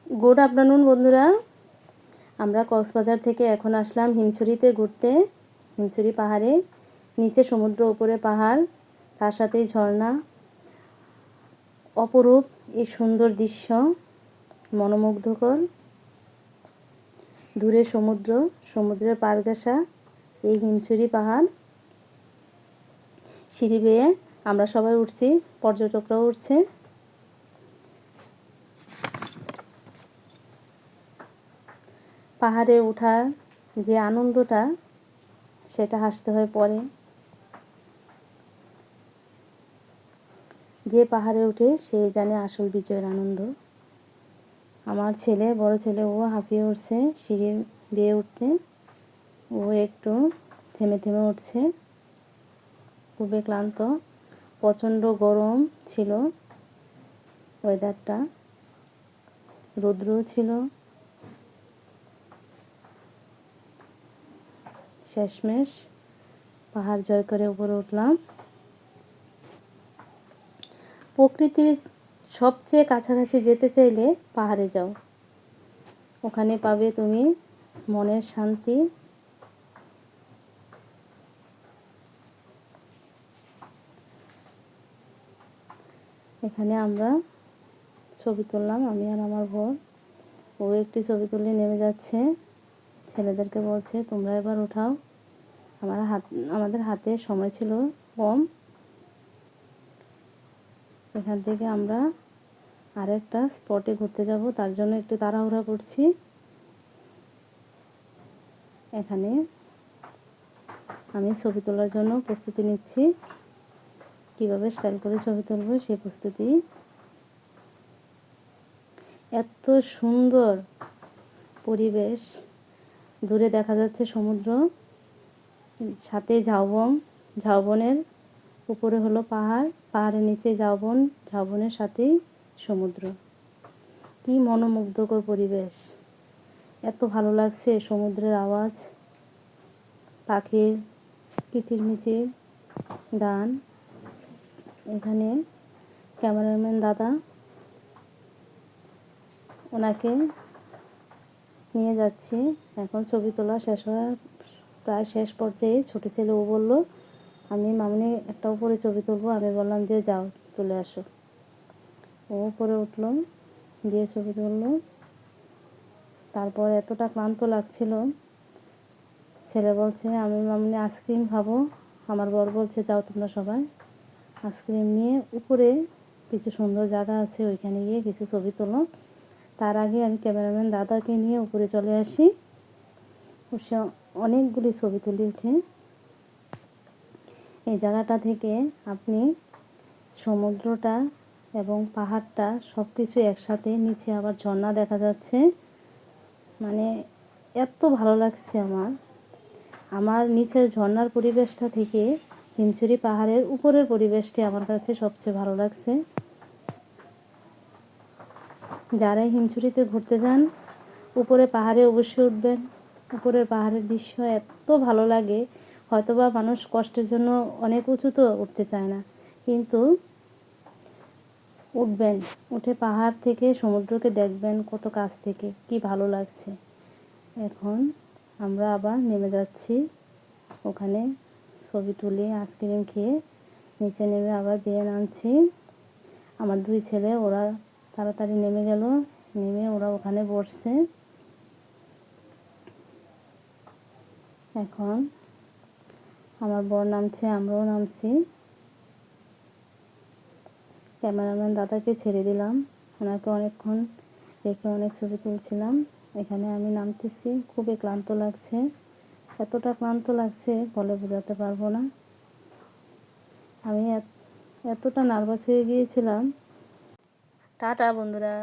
Good afternoon বন্ধুরা, আমরা কক্সবাজার থেকে এখন আসলাম হিমছড়িতে ঘুরতে। হিমছড়ি পাহাড়ে, নিচে সমুদ্র, উপরে পাহাড়, তার সাথেই ঝর্ণা। অপরূপ এই সুন্দর দৃশ্য, মনোমুগ্ধকর। দূরে সমুদ্র, সমুদ্রের পার ঘেঁষা এই হিমছড়ি পাহাড়। সিঁড়ি বেয়ে আমরা সবাই উঠছি, পর্যটকরাও উঠছে। পাহাড়ে ওঠার যে আনন্দটা, সেটা হাসতে হয় পরে। যে পাহাড়ে ওঠে সে জানে আসল বিজয়ের আনন্দ। আমার ছেলে, বড় ছেলে, ও হাঁপিয়ে উঠছে সিঁড়ি বেয়ে উঠতে। ও একটু থেমে থেমে উঠছে, খুবই ক্লান্ত। প্রচণ্ড গরম ছিল, ওয়েদারটা রৌদ্রও ছিল। শেষমেশ পাহাড় জয় করে উপরে উঠলাম। প্রকৃতির সবচেয়ে কাছাকাছি যেতে চাইলে পাহাড়ে যাও, ওখানে পাবে তুমি মনের শান্তি। এখানে আমরা ছবি তুললাম, আমি আর আমার বর। ও একটি ছবি তুলে নেমে যাচ্ছে, ছেলেদেরকে বলছে তোমরা এবার উঠাও। আমাদের হাতে সময় ছিল কম। এখান থেকে আমরা আরেকটা স্পটে ঘুরতে যাব, তার জন্য একটু তাড়াহুড়া করছি। এখানে আমি ছবি তোলার জন্য প্রস্তুতি নিচ্ছি, কিভাবে স্টাইল করে ছবি তুলব সেই প্রস্তুতি। এত সুন্দর পরিবেশ, দূরে দেখা যাচ্ছে সমুদ্র, সাথে ঝাউবন, ঝাউবনের উপরে হলো পাহাড়, পাহাড়ের নিচে ঝাউবন, ঝাউবনের সাথেই সমুদ্র। কি মনোমুগ্ধকর পরিবেশ, এত ভালো লাগছে। সমুদ্রের আওয়াজ, পাখির কিচিরমিচির গান। এখানে ক্যামেরাম্যান দাদা, ওনাকে নিয়ে যাচ্ছি। এখন ছবি তোলা শেষ হওয়ার প্রায় শেষ পর্যায়ে। ছোটো ছেলে ও বলল আমি মামনি একটা উপরে ছবি তুলবো। আমি বললাম যে যাও তুলে আসো। ও উপরে উঠল, গিয়ে ছবি তুলল। তারপর এতটা ক্লান্ত লাগছিল, ছেলে বলছে আমি মামনি আইসক্রিম খাবো। আমার বর বলছে যাও তোমরা সবাই আইসক্রিম নিয়ে উপরে কিছু সুন্দর জায়গা আছে, ওইখানে গিয়ে কিছু ছবি তোলো। তার আগে আমি ক্যামেরাম্যান দাদাকে নিয়ে উপরে চলে আসি, সে অনেকগুলি ছবি তুলে উঠে। এই জায়গাটা থেকে আপনি সমুদ্রটা এবং পাহাড়টা সব কিছু একসাথে, নিচে আবার ঝর্ণা দেখা যাচ্ছে। মানে এত ভালো লাগছে আমার নিচের ঝর্ণার পরিবেশটা থেকে হিমছড়ি পাহাড়ের উপরের পরিবেশটি আমার কাছে সবচেয়ে ভালো লাগছে। যারাই হিমছড়িতে ঘুরতে যান, উপরে পাহাড়ে অবশ্যই উঠবেন। উপরের পাহাড়ের দৃশ্য এত ভালো লাগে। হয়তোবা মানুষ কষ্টের জন্য অনেক উঁচুতে উঠতে চায় না, কিন্তু উঠবেন, উঠে পাহাড় থেকে সমুদ্রকে দেখবেন কত কাছ থেকে, কি ভালো লাগছে। এখন আমরা আবার নেমে যাচ্ছি, ওখানে ছবি তুলে আইসক্রিম খেয়ে নিচে নেমে আবার বিয়ে আনছি। আমার দুই ছেলে ওরা তাড়াতাড়ি নেমে গেল, নেমে ওরা ওখানে বসছে। এখন আমার বর নামছে, আমরাও নামছি। ক্যামেরাম্যান দাদাকে ছেড়ে দিলাম, ওনাকে অনেকক্ষণ রেখে অনেক ছবি তুলছিলাম। এখানে আমি নামতেছি, খুবই ক্লান্ত লাগছে। এতটা ক্লান্ত লাগছে বলে বোঝাতে পারবো না। আমি এতটা নার্ভাস হয়ে গিয়েছিলাম। টাটা বন্ধুরা।